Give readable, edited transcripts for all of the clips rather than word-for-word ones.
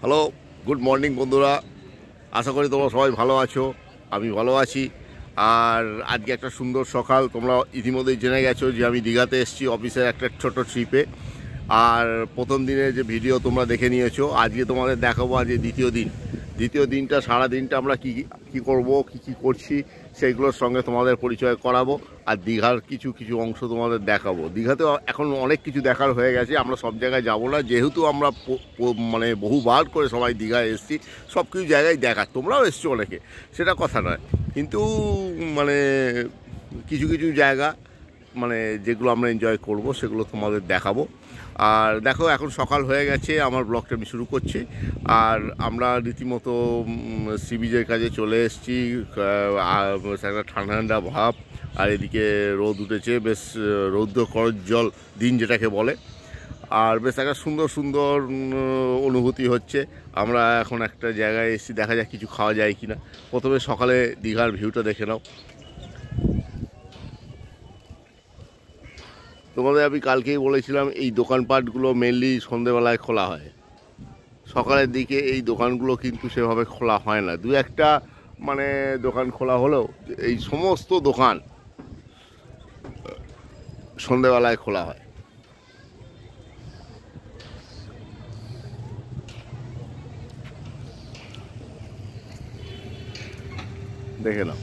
Hello, good morning বন্ধুরা। আশা করি তোমরা সবাই ভালো আছো, আমি ভালো আছি। আর আজকে একটা সুন্দর সকাল। তোমরা ইতিমধ্যেই জেনে গেছো যে আমি দীঘাতে এসেছি অফিসের একটা ছোট ট্রিপে। আর প্রথম দিনের যে ভিডিও তোমরা দেখে নিয়েছো, আজকে তোমাদের দেখাবো আজকে দ্বিতীয় দিনটা সারা দিনটা আমরা কি করব, কি করছি সেইগুলোর সঙ্গে তোমাদের পরিচয় করাবো। আর দীঘার কিছু অংশ তোমাদের দেখাবো। দীঘাতে এখন অনেক কিছু দেখার হয়ে গেছে, আমরা সব জায়গায় যাবো না, যেহেতু আমরা মানে বহুবার করে সবাই দীঘায় এসেছি, সব কিছু জায়গায় দেখার। তোমরাও এসছো অনেকে, সেটা কথা নয়, কিন্তু মানে কিছু জায়গা মানে যেগুলো আমরা এনজয় করব সেগুলো তোমাদের দেখাবো। আর দেখো, এখন সকাল হয়ে গেছে, আমার ব্লগটা আমি শুরু করছি। আর আমরা রীতিমতো সি বিচের কাছে চলে এসেছি। একটা ঠান্ডা ভাব, আর এদিকে রোদ উঠেছে, বেশ রৌদ্র করজ্জ্বল দিন যেটাকে বলে। আর বেশ একটা সুন্দর অনুভূতি হচ্ছে। আমরা এখন একটা জায়গায় এসেছি, দেখা যাক কিছু খাওয়া যায় কিনা। প্রথমে সকালে দীঘার ভিউটা দেখে নাও। তোমাদের আমি কালকেই বলেছিলাম এই দোকানপাটগুলো মেনলি সন্ধেবেলায় খোলা হয়, সকালের দিকে এই দোকানগুলো কিন্তু সেভাবে খোলা হয় না। দু একটা মানে দোকান খোলা হলেও এই সমস্ত দোকান সন্ধেবেলায় খোলা হয়। দেখে নাও।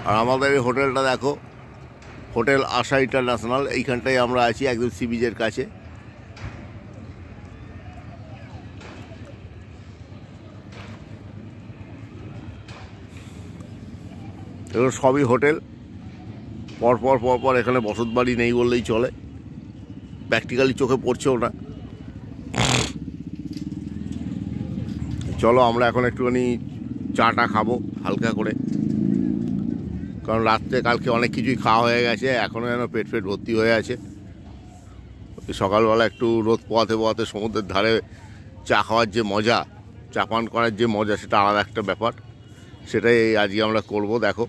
আর আমাদের এই হোটেলটা দেখো, হোটেল আশা ইন্টারন্যাশনাল। এইখানটায় আমরা আছি একদম সি বিচের কাছে। এগুলো সবই হোটেল, পরপর এখানে বসত বাড়ি নেই বললেই চলে, প্র্যাকটিক্যালি চোখে পড়ছেও না। চলো আমরা এখন একটুখানি চাটা খাবো হালকা করে, কারণ রাত্রে কালকে অনেক কিছুই খাওয়া হয়ে গেছে, এখনও যেন পেট ভর্তি হয়ে আছে। সকালবেলা একটু রোদ পোয়াতে সমুদ্রের ধারে চা খাওয়ার যে মজা, চা পান করার যে মজা, সেটা আলাদা একটা ব্যাপার। সেটাই আজকে আমরা করব। দেখো,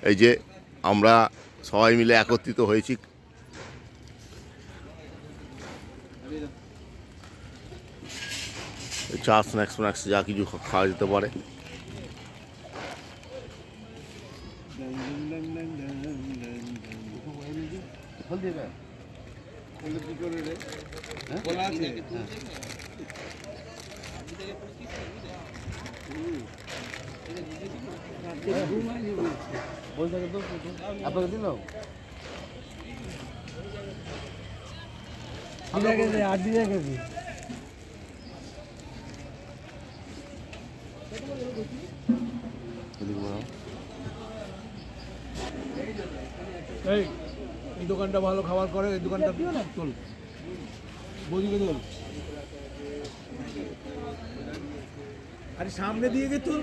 এই যে আমরা সবাই মিলে একত্রিত হয়েছি। চা স্ন্যাক্স যা কিছু খাওয়া যেতে পারে। এই দোকানটা ভালো খাবার করে, এই দোকানটা চল বদিকে চল, আরে সামনে দিয়ে গে তোর।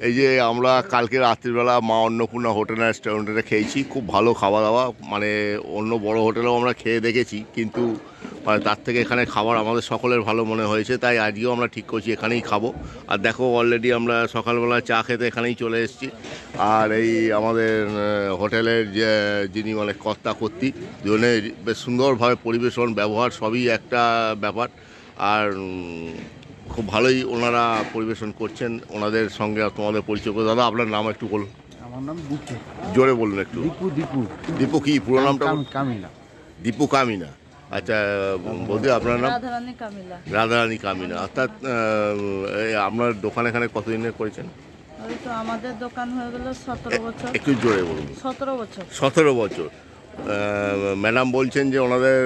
এই যে আমরা কালকে রাত্রিবেলা মা অন্নপূর্ণা হোটেল অ্যান্ড রেস্টুরেন্টে খেয়েছি, খুব ভালো খাওয়া দাওয়া। মানে অন্য বড় হোটেলেও আমরা খেয়ে দেখেছি, কিন্তু মানে তার থেকে এখানে খাবার আমাদের সকলের ভালো মনে হয়েছে, তাই আজকেও আমরা ঠিক করছি এখানেই খাবো। আর দেখো, অলরেডি আমরা সকালবেলা চা খেতে এখানেই চলে এসেছি। আর এই আমাদের হোটেলের যে যিনি মানে কর্তা-কর্ত্রী, দুজনে বেশ সুন্দরভাবে পরিবেশন ব্যবহার সবই একটা ব্যাপার। আর খুব ভালোই ওনারা পরিবেশন করছেন। ওনাদের সঙ্গে তোমাদের পরিচয় করে। দাদা, আপনার নাম একটু বলুন। আমার নাম দীপু। জোরে বলুন একটু। দীপু কি পুরো নামটা? কামিনা। দীপু কামিনা। আচ্ছা বৌদি, আপনার নাম? রাধারানী কামিনা। অর্থাৎ আপনার দোকান এখানে কতদিনের করেছেন? তো আমাদের দোকান হয়ে গেল 17 বছর। একটু জোরে বলুন। 17 বছর। 17 বছর। ম্যাডাম বলছেন যে ওনাদের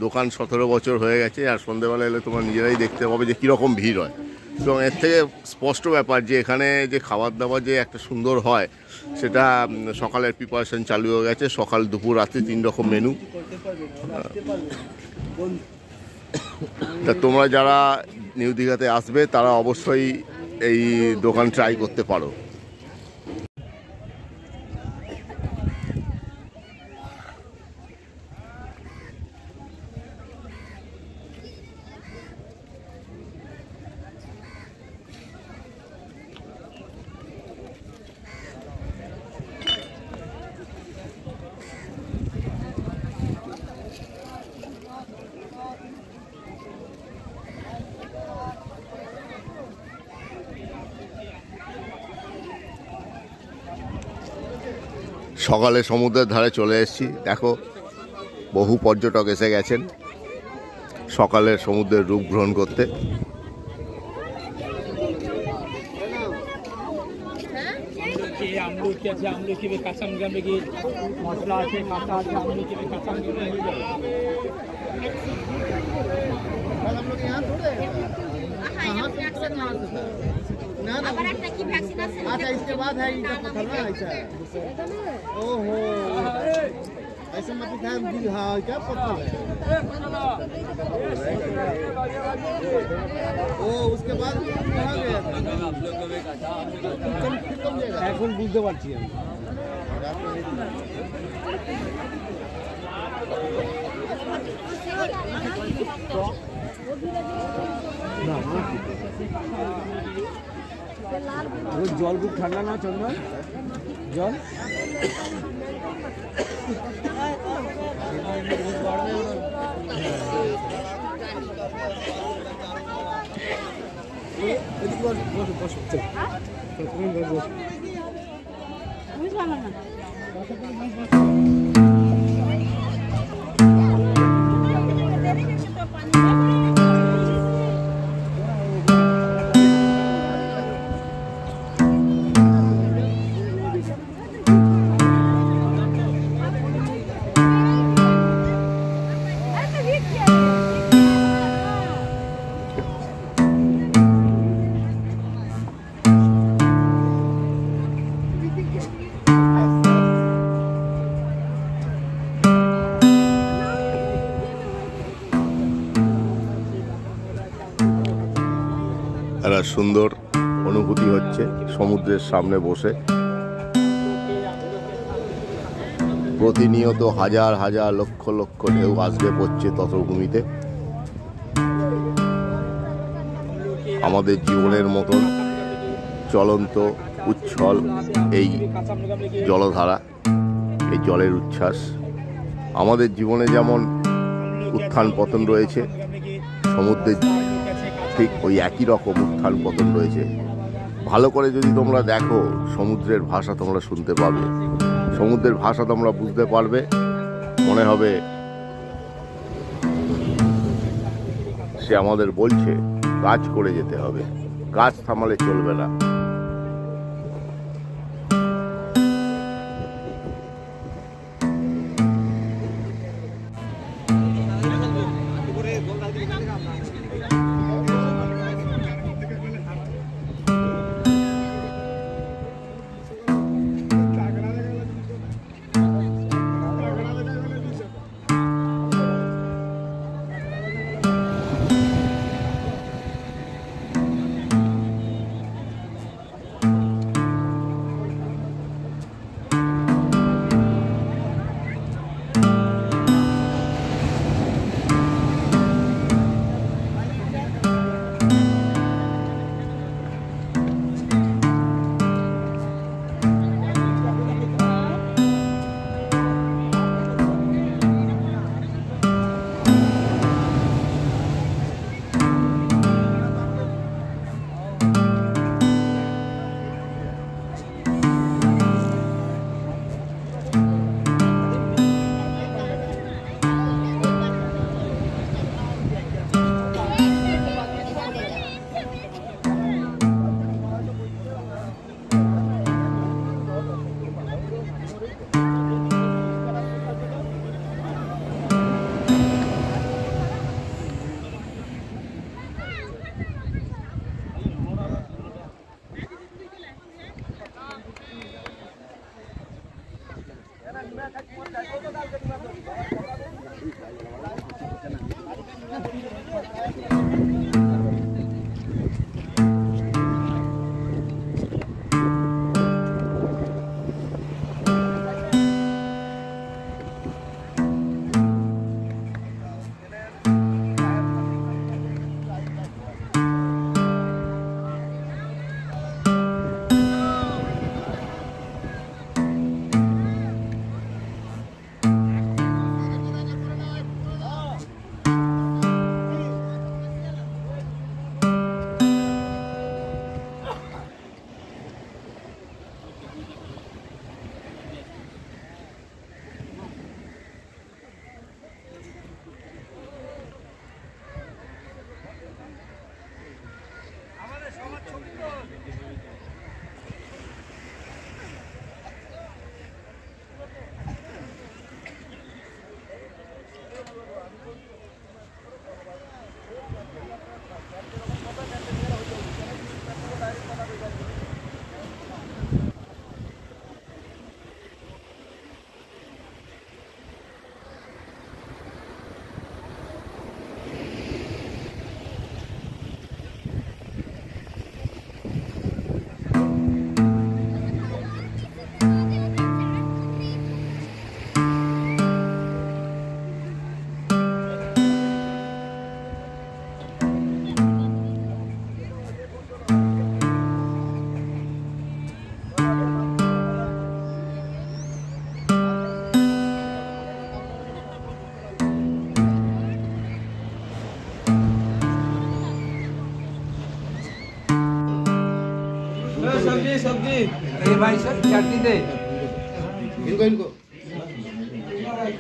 দোকান 17 বছর হয়ে গেছে। আর সন্ধ্যেবেলা এলে তোমার নিজেরাই দেখতে পাবে যে কীরকম ভিড় হয়। এবং এর থেকে স্পষ্ট ব্যাপার যে এখানে যে খাবার দাবার যে একটা সুন্দর হয়, সেটা সকালের প্রিপারেশন চালু হয়ে গেছে। সকাল, দুপুর, রাত্রি 3 রকম মেনু। তা তোমরা যারা নিউ দীঘাতে আসবে তারা অবশ্যই এই দোকান ট্রাই করতে পারো। সকালে সমুদ্রের ধারে চলে এসেছি, দেখো বহু পর্যটক এসে গেছেন সকালে সমুদ্রের রূপ গ্রহণ করতে। अच्छा इसके बाद है ये पत्थर ना ऐसा ओहो ऐसा मतलब है हाँ क्या पत्थर है ओ उसके बाद कहाँ गया था এখন বুঝতে পারছি আমি জল খুব ঠান্ডা না চন্দন জল একটা সুন্দর অনুভূতি হচ্ছে সমুদ্রের সামনে বসে। প্রতিনিয়ত হাজার হাজার লক্ষ লক্ষ ঢেউ আসবে পড়ছে তটভূমিতে। আমাদের জীবনের মতন চলন্ত উচ্ছল এই জলধারা, এই জলের উচ্ছ্বাস। আমাদের জীবনে যেমন উত্থান পতন রয়েছে, সমুদ্রের ঠিক ওই একই রকম উত্থান পতন রয়েছে। ভালো করে যদি তোমরা দেখো সমুদ্রের ভাষা তোমরা শুনতে পাবে, সমুদ্রের ভাষা তোমরা বুঝতে পারবে। মনে হবে সে আমাদের বলছে কাজ করে যেতে হবে, কাজ থামালে চলবে না।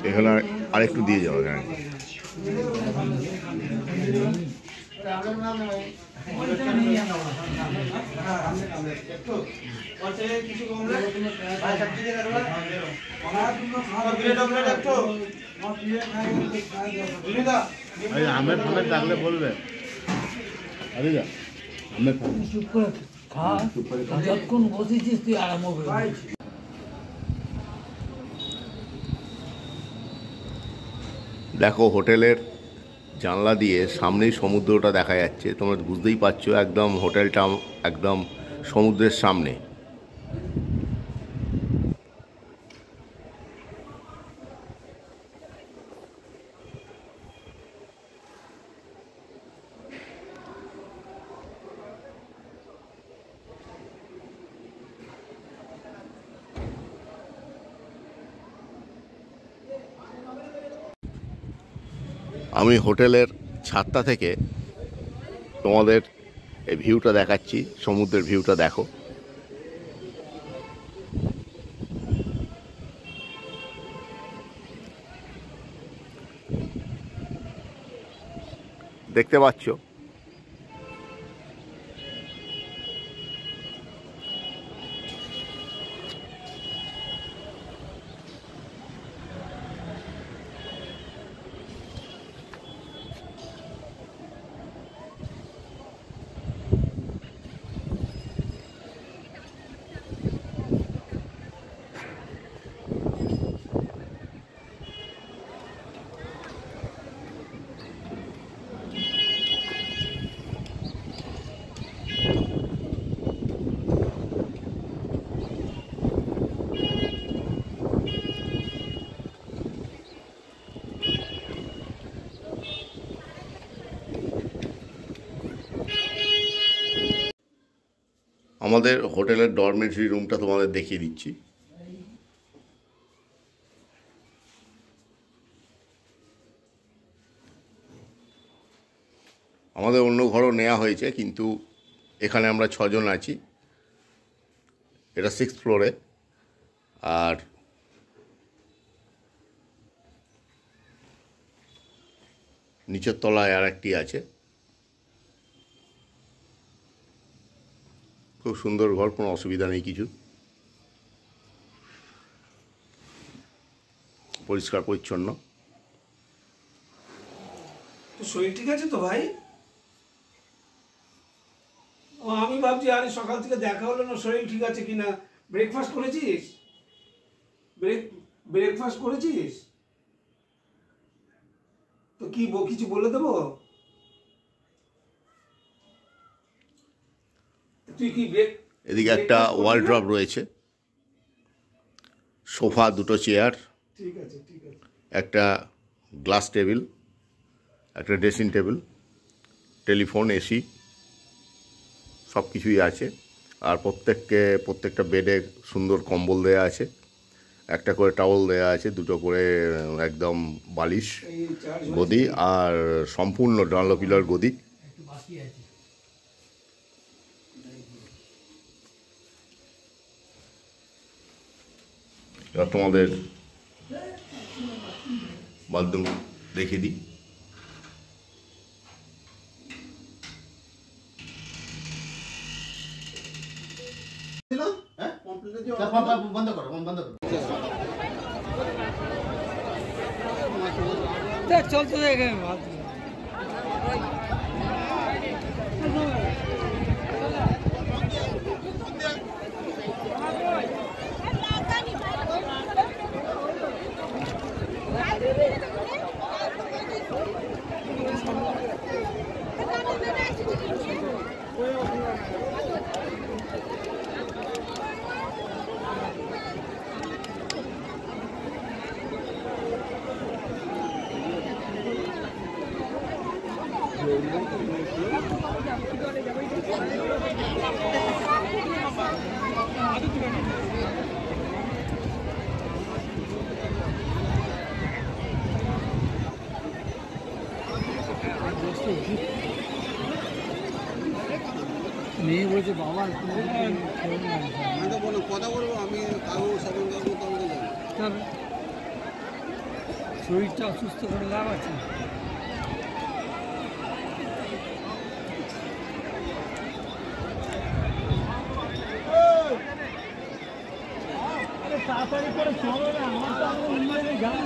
এখানে আরেকটু দিয়ে যাও এখানে। আমের ফামের ডাকলে বলবে যতক্ষণ বসেছিস তুই আরাম হবে। দেখো হোটেলের জানলা দিয়ে সামনেই সমুদ্রটা দেখা যাচ্ছে, তোমরা বুঝতেই পারছো একদম হোটেলটা একদম সমুদ্রের সামনে। আমি হোটেলের ছাদটা থেকে তোমাদের এই ভিউটা দেখাচ্ছি, সমুদ্রের ভিউটা দেখো। দেখতে পাচ্ছ আমাদের হোটেলের ডরমেটরি রুমটা তোমাদের দেখিয়ে দিচ্ছি। আমাদের অন্য ঘরও নেওয়া হয়েছে, কিন্তু এখানে আমরা 6 জন আছি। এটা 6th ফ্লোরে, আর নিচের তলায় আর একটি আছে। খুব সুন্দর ঘর, কোনো অসুবিধা নেই কিছু, পরিষ্কার পরিচ্ছন্ন। তো শরীর ঠিক আছে তো ভাই? ও আমি ভাবছি আরে সকাল থেকে দেখা হলো না, শরীর ঠিক আছে কিনা। ব্রেকফাস্ট করেছিস? ব্রেকফাস্ট করেছিস? তো কি কিছু বলে দেবো? তুই কি এদিকে একটা ওয়ার্ড্রপ রয়েছে, সোফা, 2টো চেয়ার, ঠিক আছে ঠিক আছে, একটা গ্লাস টেবিল, একটা ড্রেসিং টেবিল, টেলিফোন, এসি, সব কিছুই আছে। আর প্রত্যেকটা বেডে সুন্দর কম্বল দেয়া আছে, একটা করে টাওয়াল দেয়া আছে, 2টো করে একদম বালিশ গদি, আর সম্পূর্ণ ডানলপিলার গদি। এবার তোমাদের বাথরুম দেখিয়ে দিই। চলতে দেখে মেয়ে বলছে বাবা আমি তো বলো কথা বলবো, আমি কাউ সেকেন্ড কাউকে তখন যাবো। শরীরটা অসুস্থ করে লাভ আছে। তাড়াতাড়ি করে চলো না, আমার তো আমরা উন্নয়নে যাবো।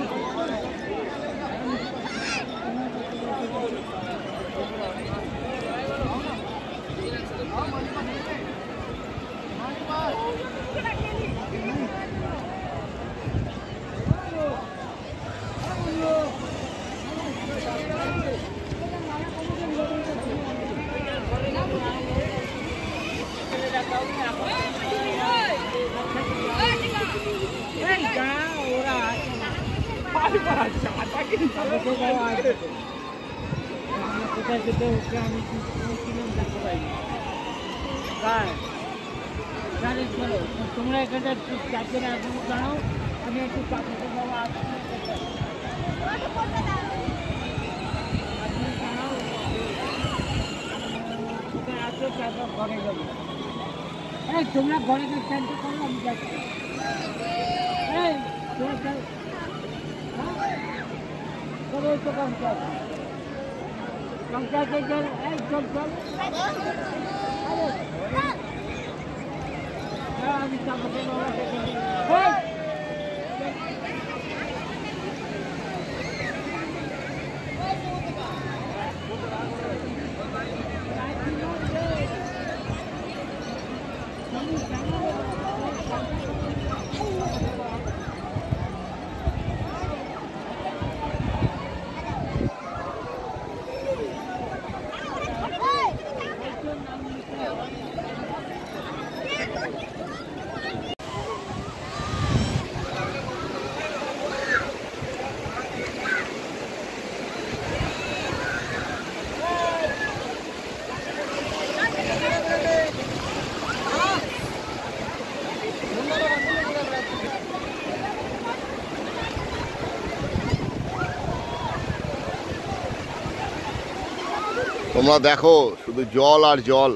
কোথায় যেতে হচ্ছে আমি দেখতে পাইনি। চলো তোমরা এখানে একটু চারজনে এখন দাঁড়াও, আমি একটু চাকরিতে যাবো। আসো তারপর ঘরে যাবো। এই তোমরা ঘরে গিয়ে চানটা করো, আমি যাচ্ছি। এই তোমরা চল তো পঞ্চায়েতে চল, এই চল চল। আমি চাকরি তোমরা দেখো শুধু জল আর জল,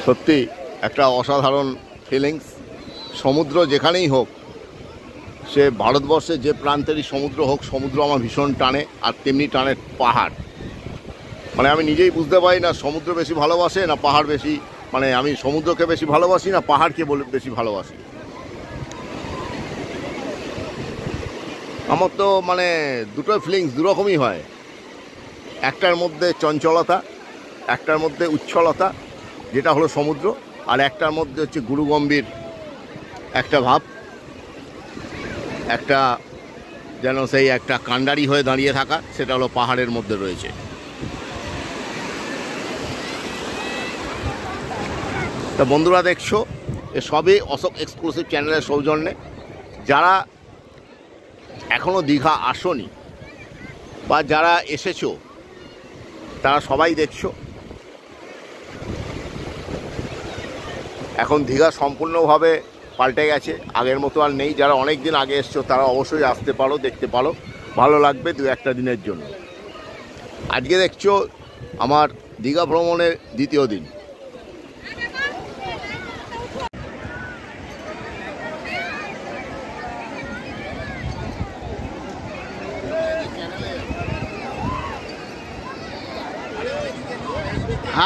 সত্যি একটা অসাধারণ ফিলিংস। সমুদ্র যেখানেই হোক, সে ভারতবর্ষের যে প্রান্তেরই সমুদ্র হোক, সমুদ্র আমার ভীষণ টানে। আর তেমনি টানে পাহাড়। মানে আমি নিজেই বুঝতে পারি না সমুদ্র বেশি ভালোবাসে না পাহাড় বেশি, মানে আমি সমুদ্রকে বেশি ভালোবাসি না পাহাড়কে বেশি ভালোবাসি। আমার তো মানে দুটো ফিলিংস দুরকমই হয়। একটার মধ্যে চঞ্চলতা, একটার মধ্যে উচ্ছলতা, যেটা হলো সমুদ্র, আর একটার মধ্যে হচ্ছে গুরুগম্ভীর একটা ভাব, একটা যেন সেই একটা কাণ্ডারি হয়ে দাঁড়িয়ে থাকা, সেটা হলো পাহাড়ের মধ্যে রয়েছে। তা বন্ধুরা দেখছো, এ সবই অশোক এক্সক্লুসিভ চ্যানেলের সৌজন্যে। যারা এখনও দীঘা আসোনি বা যারা এসেছো, তারা সবাই দেখছো এখন দীঘা সম্পূর্ণভাবে পাল্টে গেছে, আগের মতো আর নেই। যারা অনেক দিন আগে এসছো তারা অবশ্যই আসতে পারো, দেখতে পারো, ভালো লাগবে দু একটা দিনের জন্য। আজকে দেখছো আমার দীঘা ভ্রমণের দ্বিতীয় দিন।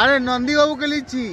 আরে নন্দীবাবুকে লিখছি।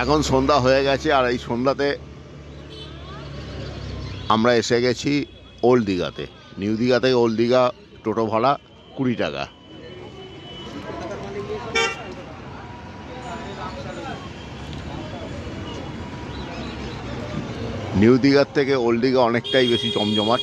এখন সন্ধ্যা হয়ে গেছে, আর এই সন্ধ্যাতে আমরা এসে গেছি ওল্ড দীঘাতে। নিউ দীঘা থেকে ওল্ড দীঘা টোটো ভাড়া 20 টাকা। নিউ দীঘার থেকে ওল্ড দীঘা অনেকটাই বেশি জমজমাট।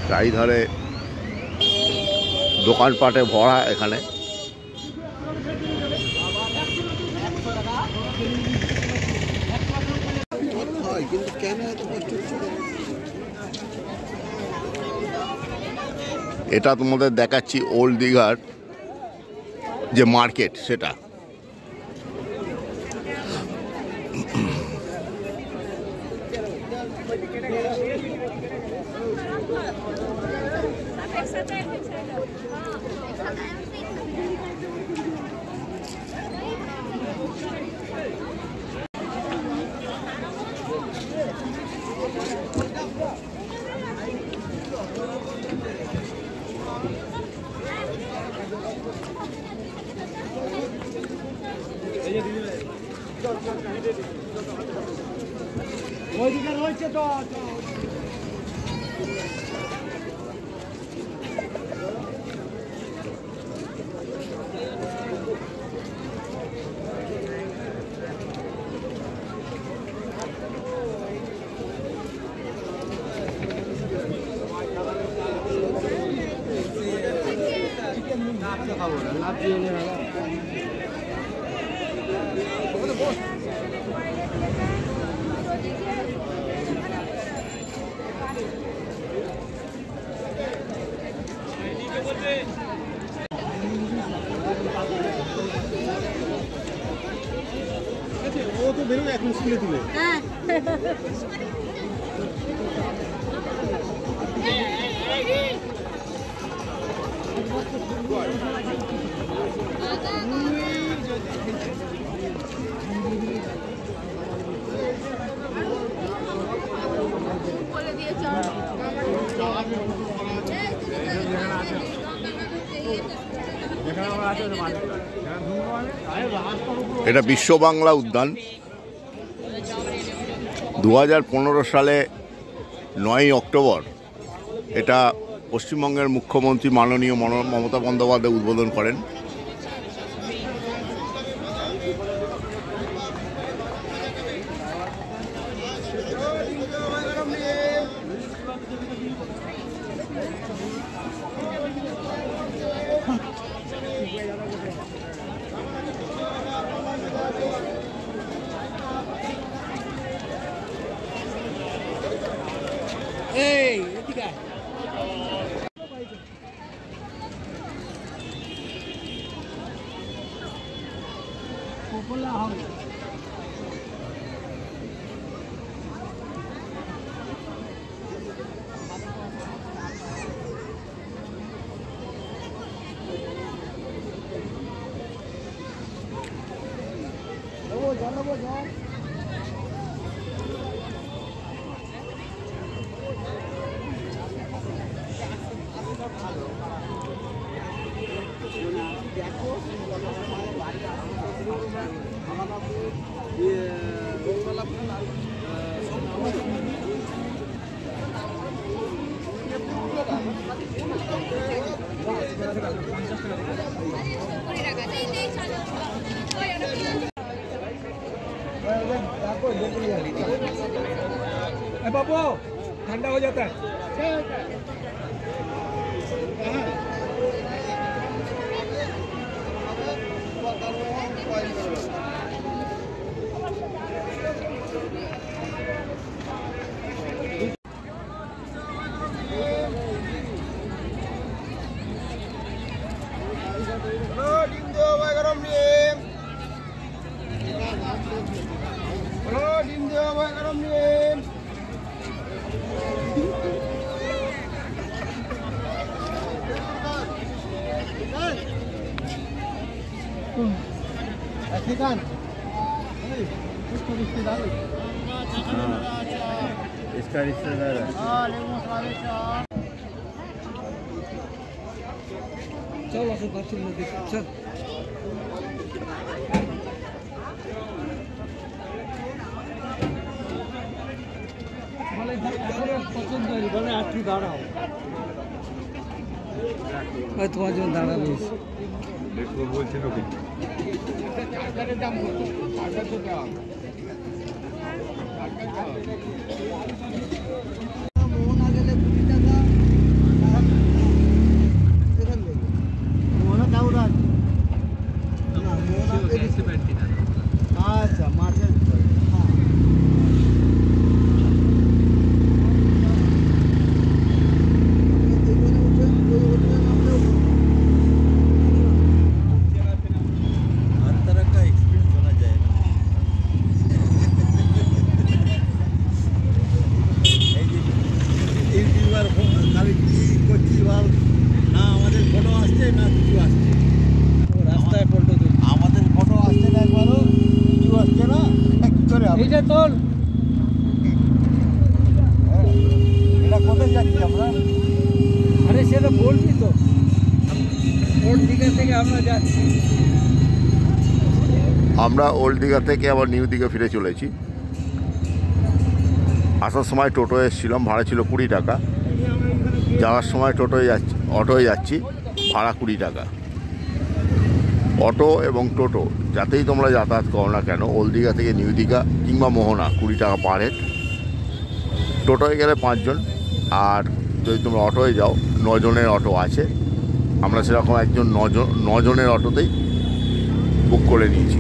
চারিধারে দোকানপাটে ভরা এখানে। হয় কিন্তু কেন এত কষ্ট? এটা তোমাদের দেখাচ্ছি ওল্ড দীঘার যে মার্কেট সেটা। ওইদিকে রয়েছে তো। ও তো বেরোবে এখন স্কুলে দিলে। এটা বিশ্ব বাংলা উদ্যান। 2015 সালে 9ই অক্টোবর এটা পশ্চিমবঙ্গের মুখ্যমন্ত্রী মাননীয় মমতা বন্দ্যোপাধ্যায় উদ্বোধন করেন। এই এদিকে বলা হবে। ও জানাবো যাও। बाबू ठंडा हो जाता है। इसका रिश्तेदार है। চল আসো বাথরুম দেখি চল পছন্দ হয়নি বলে আর কি দাঁড়াও তোমার জন্য দাঁড়াবে আচ্ছা মাছের এইটা তোল এটা কোথায় যাচ্ছি আমরা আরে সেটা বলবি তো ওল্ড দিঘা থেকে আমরা যাচ্ছি আমরা ওল্ড দীঘা থেকে আবার নিউ দীঘা ফিরে চলেছি। আসার সময় টোটো এসেছিলাম, ভাড়া ছিল 20 টাকা। যাওয়ার সময় অটোয় যাচ্ছি, ভাড়া 20 টাকা। অটো এবং টোটো যাতেই তোমরা যাতায়াত করো না কেন, ওল্ড দীঘা থেকে নিউ দীঘা কিংবা মোহনা 20 টাকা পার হেড। টোটোয় গেলে 5 জন, আর যদি তোমরা অটোয় যাও 9 জনের অটো আছে। আমরা সেরকম একজন 9 জনের অটোতেই বুক করে নিয়েছি।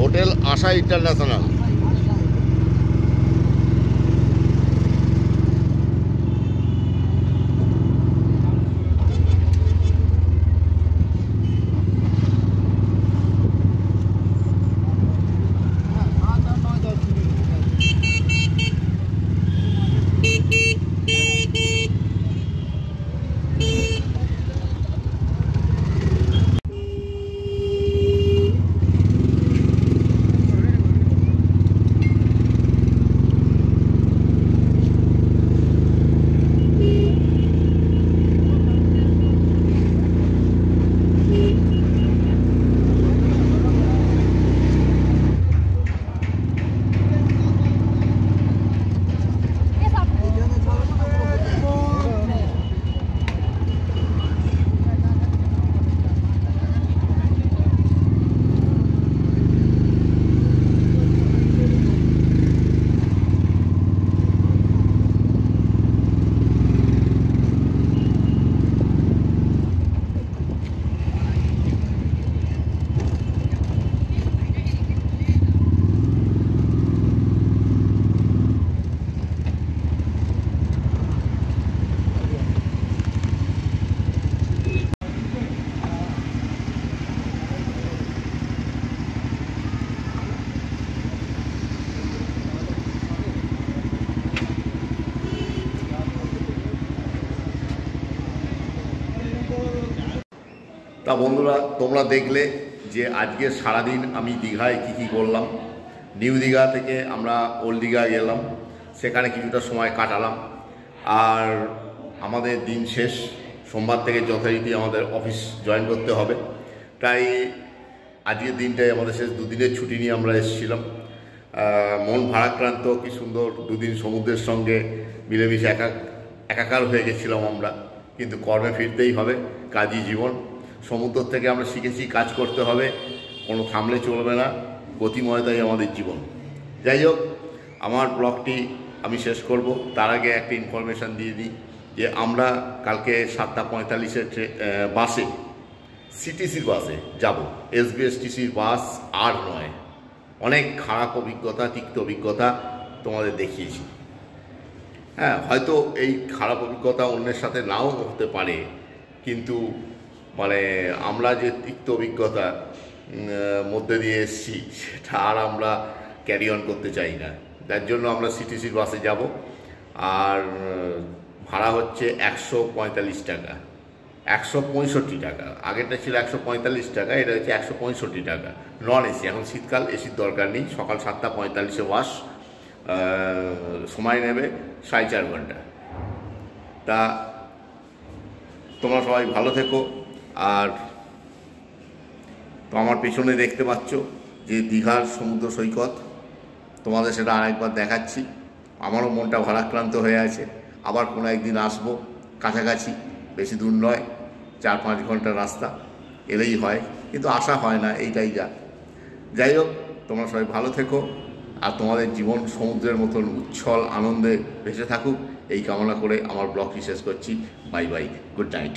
হোটেল আশা ইন্টারন্যাশনাল। তা বন্ধুরা, তোমরা দেখলে যে আজকে সারাদিন আমি দীঘায় কী করলাম। নিউ দীঘা থেকে আমরা ওল্ড দীঘা গেলাম, সেখানে কিছুটা সময় কাটালাম। আর আমাদের দিন শেষ, সোমবার থেকে যথারীতি আমাদের অফিস জয়েন করতে হবে। তাই আজকের দিনটাই আমাদের শেষ, দুদিনের ছুটি নিয়ে আমরা এসেছিলাম। মন ভারাক্রান্ত, কি সুন্দর দুদিন সমুদ্রের সঙ্গে মিলেমিশে একাকার হয়ে গেছিলাম আমরা, কিন্তু কর্মে ফিরতেই হবে, কাজই জীবন। সমুদ্র থেকে আমরা শিখেছি কাজ করতে হবে, কোনো থামলে চলবে না, গতিময়তাই আমাদের জীবন। যাই হোক, আমার ব্লগটি আমি শেষ করব, তার আগে একটা ইনফরমেশান দিয়ে দিই যে আমরা কালকে 7:45-এর বাসে, সিটিসির বাসে যাব। এসবিএসটিসির বাস আর নয়। অনেক খারাপ অভিজ্ঞতা, তিক্ত অভিজ্ঞতা তোমাদের দেখিয়েছি। হ্যাঁ, হয়তো এই খারাপ অভিজ্ঞতা অন্যের সাথে নাও হতে পারে, কিন্তু মানে আমরা যে তিক্ত অভিজ্ঞতা মধ্যে দিয়ে এসেছি সেটা আর আমরা ক্যারি অন করতে চাই না। তার জন্য আমরা সিটিসির বাসে যাব। আর ভাড়া হচ্ছে 145 টাকা, 165 টাকা। আগেরটা ছিল 145 টাকা, এটা হচ্ছে 165 টাকা। নন এসি, এখন শীতকাল, এসির দরকার নেই। সকাল 7:45-এ বাস, সময় নেবে 4.5 ঘন্টা। তা তোমরা সবাই ভালো থেকো। আর তো আমার পেছনে দেখতে পাচ্ছ যে দীঘার সমুদ্র সৈকত, তোমাদের সেটা আরেকবার দেখাচ্ছি। আমারও মনটা ভারাক্রান্ত হয়ে আছে। আবার কোনো একদিন আসবো, কাছাকাছি, বেশি দূর নয়, 4-5 ঘন্টার রাস্তা, এলেই হয়, কিন্তু আসা হয় না, এইটাই যা। যাই হোক, তোমরা সবাই ভালো থেকো, আর তোমাদের জীবন সমুদ্রের মতন উচ্ছল আনন্দে ভেসে থাকুক, এই কামনা করে আমার ব্লগটি শেষ করছি। Bye bye, good night.